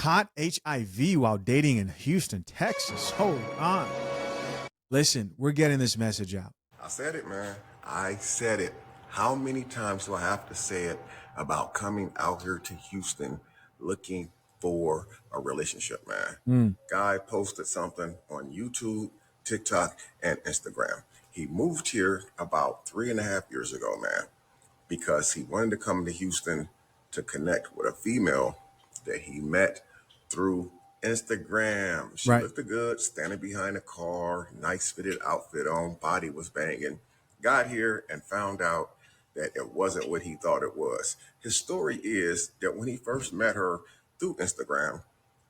caught HIV while dating in Houston, Texas. Hold on. Listen, we're getting this message out. I said it, man. I said it. How many times do I have to say it about coming out here to Houston looking for a relationship, man? Guy posted something on YouTube, TikTok, and Instagram. He moved here about 3.5 years ago, man, because he wanted to come to Houston to connect with a female that he met through Instagram. She Right. looked good, standing behind a car, nice fitted outfit on, body was banging. Got here and found out that it wasn't what he thought it was. His story is that when he first met her through Instagram,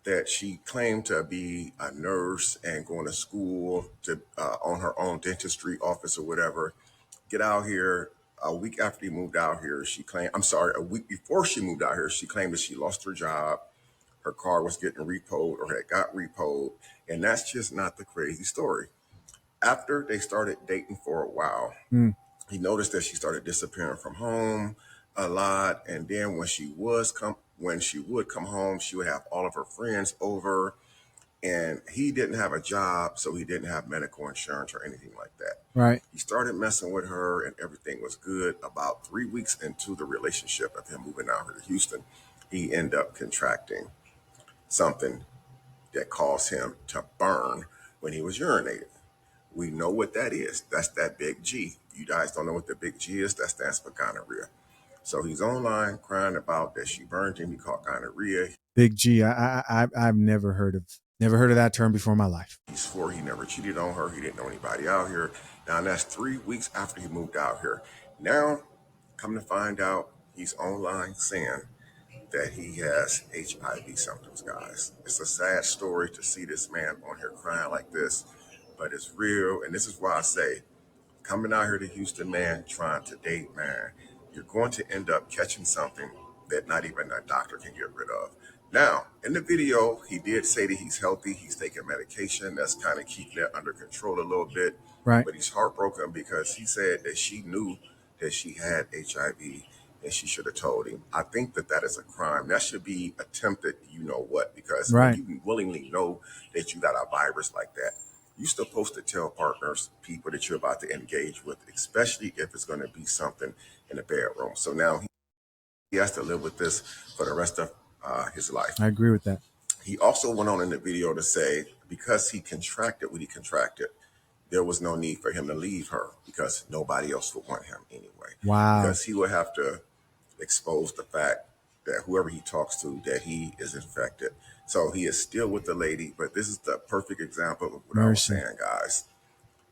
that she claimed to be a nurse and going to school to on her own dentistry office or whatever. Get out here. A week after he moved out here, a week before she moved out here, she claimed that she lost her job. Her car was getting repoed or had got repoed. And that's just not the crazy story. After they started dating for a while, he noticed that she started disappearing from home a lot. And then when she would come home, she would have all of her friends over. And he didn't have a job, so he didn't have medical insurance or anything like that. Right. He started messing with her and everything was good. About 3 weeks into the relationship of him moving out here to Houston, he ended up contracting something that caused him to burn when he was urinating. We know what that is. That's that big G. You guys don't know what the big G is? That stands for gonorrhea. So he's online crying about that she burned him. He caught gonorrhea. Big G. I've never heard of that term before in my life. He swore he never cheated on her. He didn't know anybody out here. Now, that's 3 weeks after he moved out here. Now, come to find out, he's online saying that he has HIV symptoms, guys. It's a sad story to see this man on here crying like this, but it's real. And this is why I say, coming out here to Houston, man, trying to date, man, you're going to end up catching something that not even a doctor can get rid of. Now, in the video, he did say that he's healthy. He's taking medication. That's kind of keeping it under control a little bit. Right. But he's heartbroken because he said that she knew that she had HIV and she should have told him. I think that that is a crime. That should be attempted, you know what, because Right. when you willingly know that you got a virus like that, you're supposed to tell partners, people that you're about to engage with, especially if it's going to be something in the bedroom. So now he has to live with this for the rest of his life. I agree with that. He also went on in the video to say because he contracted what he contracted, there was no need for him to leave her because nobody else would want him anyway. Wow. Because he would have to expose the fact that whoever he talks to, that he is infected. So he is still with the lady, but this is the perfect example of what I was saying, guys.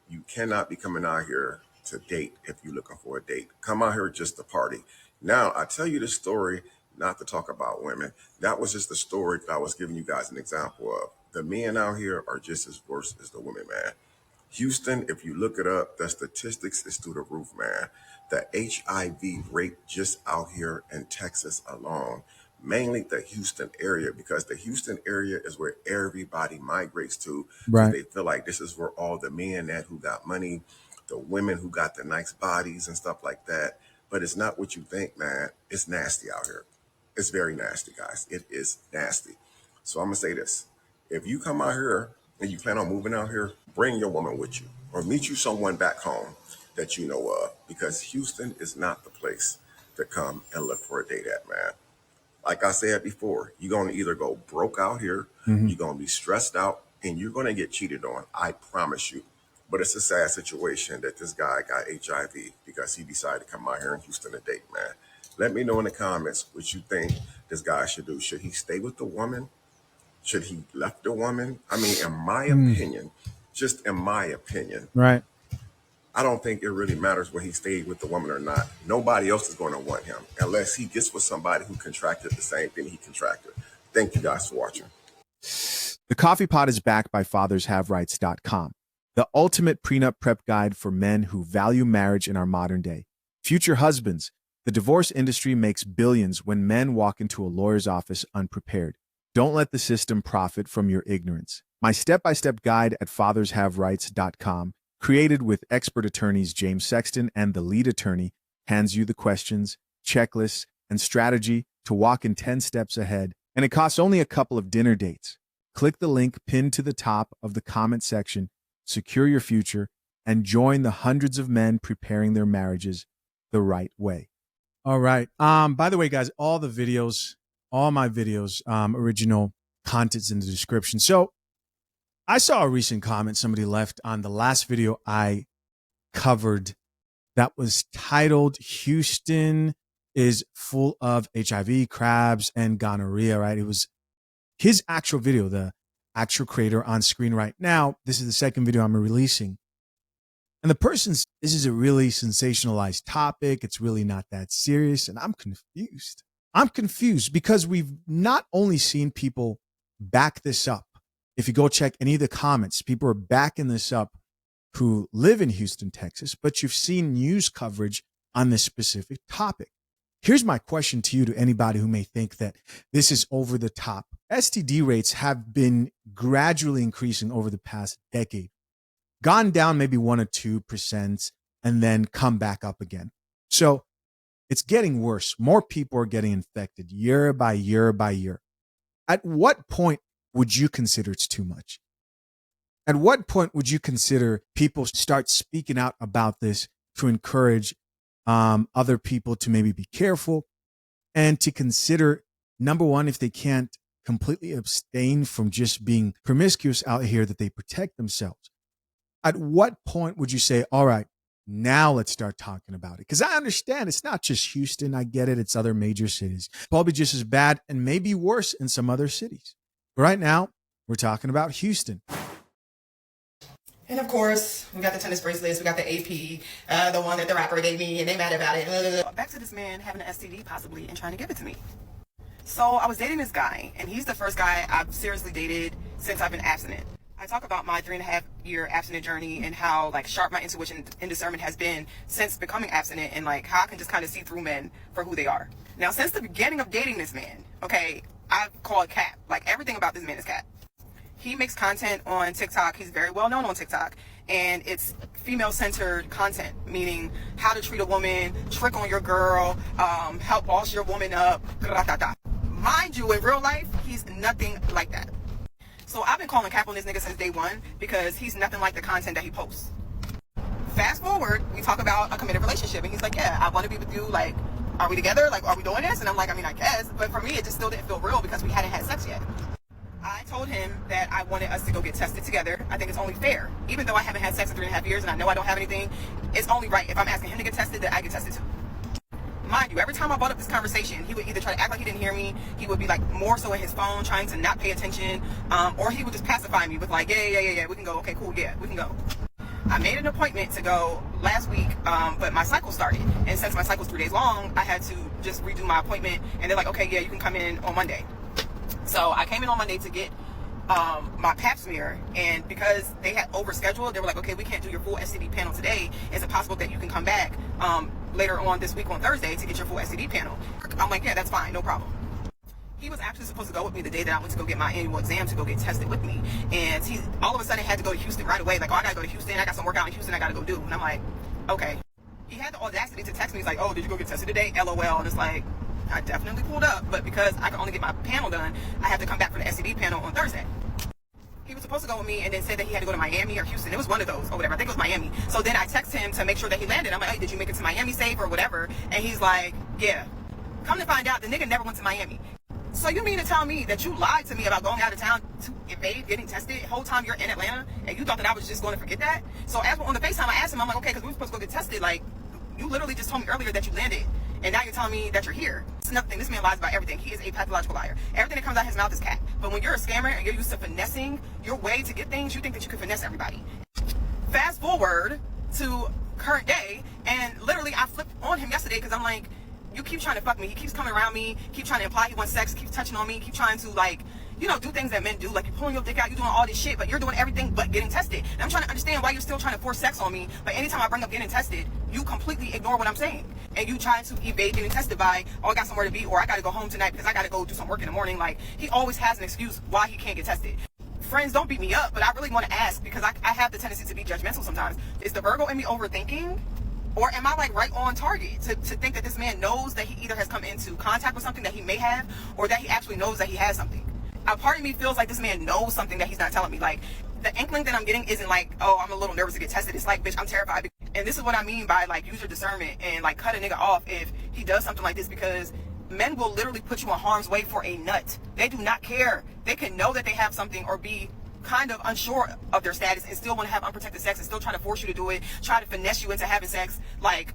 You cannot be coming out here to date if you're looking for a date. Come out here just to party. Now, I tell you this story not to talk about women. That was just the story that I was giving you guys an example of. The men out here are just as worse as the women, man. Houston, if you look it up, the statistics is through the roof, man. The HIV rate just out here in Texas alone, mainly the Houston area, because the Houston area is where everybody migrates to. Right. They feel like this is where all the men at who got money, the women who got the nice bodies and stuff like that. But it's not what you think, man. It's nasty out here. It's very nasty, guys. It is nasty. So I'm going to say this. If you come out here and you plan on moving out here, bring your woman with you or meet you someone back home that you know of, because Houston is not the place to come and look for a date at, man. Like I said before, you're going to either go broke out here, you're going to be stressed out, and you're going to get cheated on. I promise you. But it's a sad situation that this guy got HIV because he decided to come out here in Houston to date, man. Let me know in the comments what you think this guy should do. Should he stay with the woman? Should he left the woman? I mean, in my opinion, just in my opinion, Right. I don't think it really matters whether he stayed with the woman or not. Nobody else is going to want him unless he gets with somebody who contracted the same thing he contracted. Thank you guys for watching. The Coffee Pot is backed by fathershaverights.com, the ultimate prenup prep guide for men who value marriage in our modern day. Future husbands, the divorce industry makes billions when men walk into a lawyer's office unprepared. Don't let the system profit from your ignorance. My step-by-step guide at fathershaverights.com, created with expert attorneys James Sexton and the lead attorney, hands you the questions, checklists, and strategy to walk in 10 steps ahead and it costs only a couple of dinner dates. Click the link pinned to the top of the comment section, secure your future, and join the hundreds of men preparing their marriages the right way. All right. By the way, guys, all my videos, original content's in the description. So I saw a recent comment somebody left on the last video I covered that was titled "Houston is full of HIV, crabs, and gonorrhea," right? It was his actual video, the actual creator on screen right now. This is the second video I'm releasing. And this is a really sensationalized topic. It's really not that serious. And I'm confused. I'm confused because we've not only seen people back this up. If you go check any of the comments, people are backing this up who live in Houston, Texas, but you've seen news coverage on this specific topic. Here's my question to you, to anybody who may think that this is over the top. STD rates have been gradually increasing over the past decade, gone down maybe 1 or 2%, and then come back up again. So it's getting worse. More people are getting infected year by year by year. At what point would you consider it's too much? At what point would you consider people start speaking out about this to encourage other people to maybe be careful and to consider, number one, if they can't completely abstain from just being promiscuous out here, that they protect themselves? At what point would you say, all right, now let's start talking about it? Because I understand it's not just Houston. I get it. It's other major cities. Probably just as bad and maybe worse in some other cities. But right now, we're talking about Houston. And of course, we got the tennis bracelets, we got the AP, the one that the rapper gave me, and they mad about it. Back to this man having an STD possibly and trying to give it to me. So I was dating this guy, and he's the first guy I've seriously dated since I've been abstinent. I talk about my 3.5-year abstinent journey and how sharp my intuition and discernment has been since becoming abstinent, and how I can just kind of see through men for who they are. Now, since the beginning of dating this man, okay, I've called cap. Everything about this man is cap. He makes content on TikTok. He's very well known on TikTok. And it's female-centered content, meaning how to treat a woman, trick on your girl, help boss your woman up, Mind you, in real life, he's nothing like that. So I've been calling cap on this nigga since day one because he's nothing like the content that he posts. Fast forward, we talk about a committed relationship. And he's like, yeah, I want to be with you. Are we together? Are we doing this? And I'm like, I guess. But for me, it just still didn't feel real because we hadn't had sex yet. I told him that I wanted us to go get tested together. I think it's only fair. Even though I haven't had sex in 3.5 years and I know I don't have anything, it's only right if I'm asking him to get tested that I get tested too. Mind you, every time I brought up this conversation, he would either try to act like he didn't hear me, he would be more so in his phone trying to not pay attention, or he would just pacify me with yeah, we can go, okay, cool, yeah, we can go. I made an appointment to go last week, but my cycle started. And since my cycle's 3 days long, I had to just redo my appointment. And they're like, okay, yeah, you can come in on Monday. So I came in on Monday to get my pap smear, and because they had overscheduled, they were like, okay, we can't do your full STD panel today. Is it possible that you can come back later on this week on Thursday to get your full STD panel? I'm like, yeah, that's fine, no problem. He was actually supposed to go with me the day that I went to go get my annual exam to go get tested with me. And he all of a sudden had to go to Houston right away. I gotta go to Houston, I got some work out in Houston I gotta go do. And I'm like, okay. He had the audacity to text me, he's like, oh, did you go get tested today? LOL. And it's like, I definitely pulled up, but because I can only get my panel done, I have to come back for the STD panel on Thursday. He was supposed to go with me and then said that he had to go to Miami or Houston. It was one of those or whatever. I think it was Miami. So then I text him to make sure that he landed. I'm like, hey, did you make it to Miami safe or whatever? And he's like, yeah. Come to find out, the nigga never went to Miami. So you mean to tell me that you lied to me about going out of town to evade getting tested the whole time you're in Atlanta, and you thought that I was just going to forget that? So as on the FaceTime, I asked him, I'm like, okay, because we were supposed to go get tested. You literally just told me earlier that you landed, and now you're telling me that you're here. It's another thing. This man lies about everything. He is a pathological liar. Everything that comes out of his mouth is cat. But when you're a scammer and you're used to finessing your way to get things, you think that you can finesse everybody. Fast forward to current day, and literally I flipped on him yesterday because I'm like, you keep trying to fuck me. He keeps coming around me, keep trying to imply he wants sex, keeps touching on me, keep trying to do things that men do. You're pulling your dick out, you're doing all this shit, but you're doing everything but getting tested. And I'm trying to understand why you're still trying to force sex on me, but anytime I bring up getting tested, you completely ignore what I'm saying. And you try to evade getting tested by, oh, I got somewhere to be, or I gotta go home tonight because I gotta go do some work in the morning. He always has an excuse why he can't get tested. Friends, don't beat me up, but I really want to ask, because I have the tendency to be judgmental sometimes. Is the Virgo in me overthinking? Or am I like right on target to think that this man knows that he either has come into contact with something that he may have, or that he actually knows that he has something? A part of me feels like this man knows something that he's not telling me. Like, the inkling that I'm getting isn't like, oh, I'm a little nervous to get tested. It's like, bitch, I'm terrified. And this is what I mean by like, use your discernment and like cut a nigga off if he does something like this, because men will literally put you in harm's way for a nut. They do not care. They can know that they have something or be kind of unsure of their status and still want to have unprotected sex and still try to force you to do it, try to finesse you into having sex, like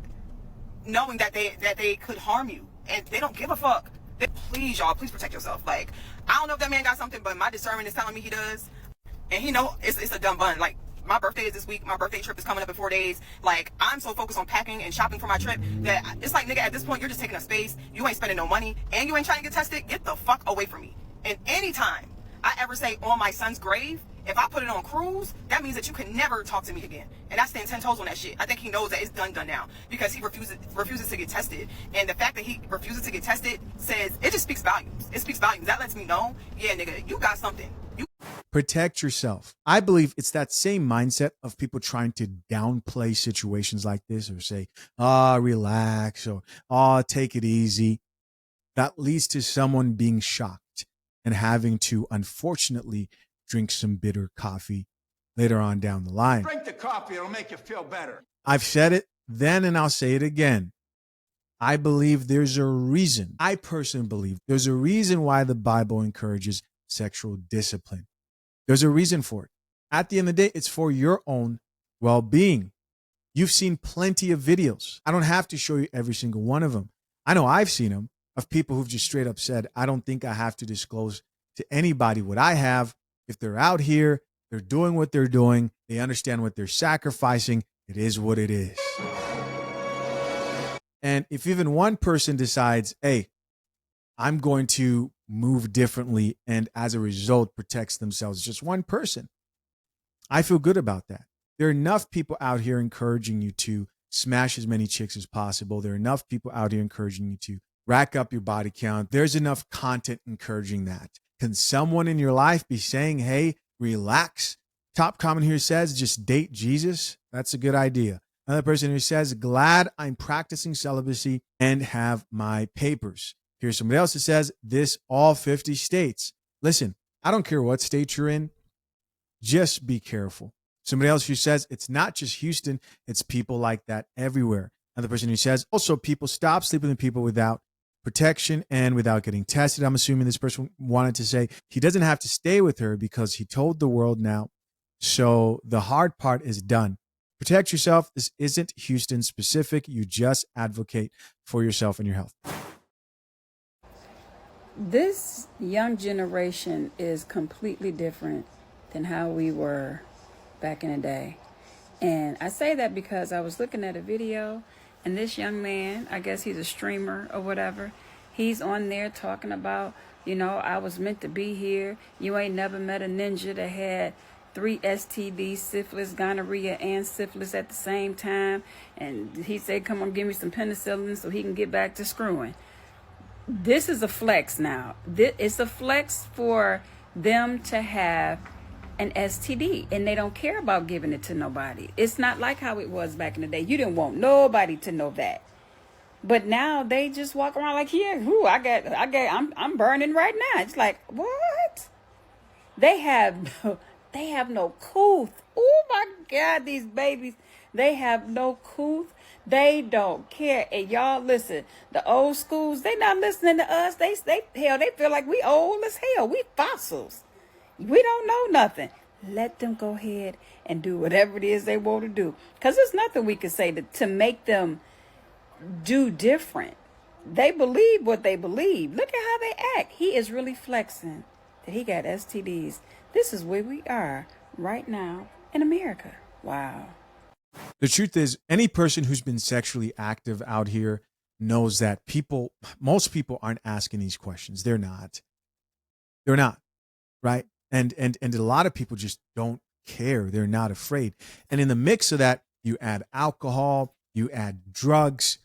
knowing that they could harm you, and they don't give a fuck. Please, y'all, please protect yourself. Like, I don't know if that man got something, but my discernment is telling me he does, and he know it's a dumb bun. Like, my birthday is this week. My birthday trip is coming up in 4 days. Like, I'm so focused on packing and shopping for my trip that it's like, nigga, at this point, you're just taking up space. You ain't spending no money, and you ain't trying to get tested. Get the fuck away from me. And anytime I ever say on my son's grave, if I put it on cruise, that means that you can never talk to me again. And I stand 10 toes on that shit. I think he knows that it's done now, because he refuses to get tested. And the fact that he refuses to get tested says, it just speaks volumes. It speaks volumes. That lets me know, yeah, nigga, you got something. Protect yourself. I believe it's that same mindset of people trying to downplay situations like this, or say, relax, or take it easy. That leads to someone being shocked and having to, unfortunately, drink some bitter coffee later on down the line. Drink the coffee, it'll make you feel better. I've said it then and I'll say it again. I believe there's a reason. I personally believe there's a reason why the Bible encourages sexual discipline. There's a reason for it. At the end of the day, it's for your own well-being. You've seen plenty of videos. I don't have to show you every single one of them. I know I've seen them, of people who've just straight up said, I don't think I have to disclose to anybody what I have. If they're out here, they're doing what they're doing, they understand what they're sacrificing, it is what it is. And if even one person decides, hey, I'm going to move differently, and as a result protects themselves, just one person, I feel good about that. There are enough people out here encouraging you to smash as many chicks as possible. There are enough people out here encouraging you to rack up your body count. There's enough content encouraging that. Can someone in your life be saying, hey, relax? Top comment here says, just date Jesus. That's a good idea. Another person who says, glad I'm practicing celibacy and have my papers. Here's somebody else that says, this all 50 states. Listen, I don't care what state you're in. Just be careful. Somebody else who says, it's not just Houston. It's people like that everywhere. Another person who says, also, people stop sleeping with people without protection and without getting tested. I'm assuming this person wanted to say he doesn't have to stay with her because he told the world now. So the hard part is done. Protect yourself. This isn't Houston specific. You just advocate for yourself and your health. This young generation is completely different than how we were back in the day. And I say that because I was looking at a video, and this young man, I guess he's a streamer or whatever, he's on there talking about, I was meant to be here. You ain't never met a ninja that had 3 STDs, syphilis, gonorrhea, and syphilis at the same time. And he said, come on, give me some penicillin so he can get back to screwing. This is a flex now. It's a flex for them to have an STD, and they don't care about giving it to nobody. It's not like how it was back in the day. You didn't want nobody to know that. But now they just walk around like, yeah, I'm burning right now. It's like, what? They have no couth. Oh my God, these babies, they have no couth. They don't care. And y'all listen, the old schools, they not listening to us. They feel like we old as hell. We fossils. We don't know nothing. Let them go ahead and do whatever it is they want to do. Because there's nothing we can say to make them do different. They believe what they believe. Look at how they act. He is really flexing that he got STDs. This is where we are right now in America. Wow. The truth is, any person who's been sexually active out here knows that most people aren't asking these questions. They're not, right? And a lot of people just don't care. They're not afraid. And in the mix of that, you add alcohol, you add drugs,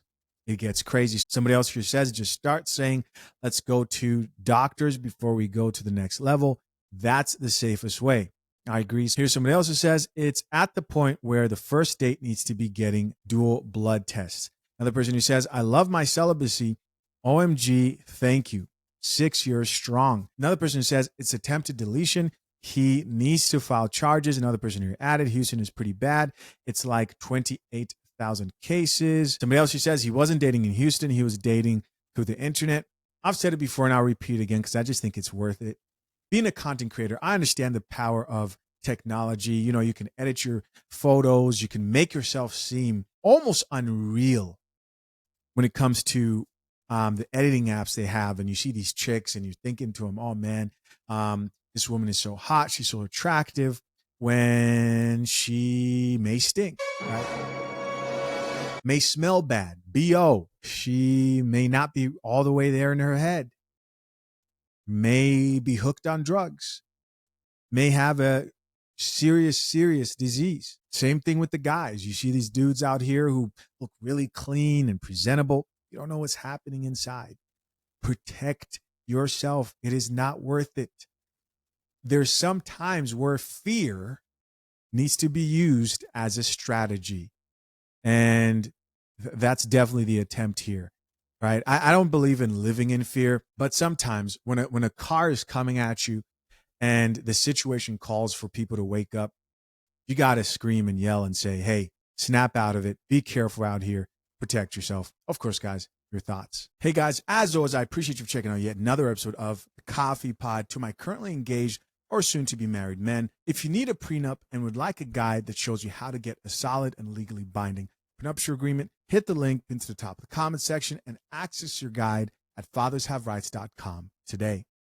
it gets crazy. Somebody else here says, just start saying, let's go to doctors before we go to the next level. That's the safest way. I agree. Here's somebody else who says it's at the point where the first date needs to be getting dual blood tests. Another person who says, I love my celibacy. OMG, thank you. 6 years strong. Another person who says it's attempted deletion. He needs to file charges. Another person who added, Houston is pretty bad. It's like 28,000 cases. Somebody else who says he wasn't dating in Houston. He was dating through the internet. I've said it before and I'll repeat it again because I just think it's worth it. Being a content creator, I understand the power of technology. You know, you can edit your photos. You can make yourself seem almost unreal when it comes to the editing apps they have. And you see these chicks and you're thinking to them, oh man, this woman is so hot. She's so attractive, when she may stink, right? May smell bad. BO. She may not be all the way there in her head. May be hooked on drugs, may have a serious disease. Same thing with the guys. You see these dudes out here who look really clean and presentable. You don't know what's happening inside. Protect yourself. It is not worth it. There's some times where fear needs to be used as a strategy. And that's definitely the attempt here. Right. I don't believe in living in fear, but sometimes when a car is coming at you and the situation calls for people to wake up, you got to scream and yell and say, hey, snap out of it. Be careful out here. Protect yourself. Of course, guys, your thoughts. Hey, guys, as always, I appreciate you for checking out yet another episode of The Coffee Pod. To my currently engaged or soon to be married men, if you need a prenup and would like a guide that shows you how to get a solid and legally binding prenuptial agreement, hit the link into the top of the comment section and access your guide at fathershaverights.com today.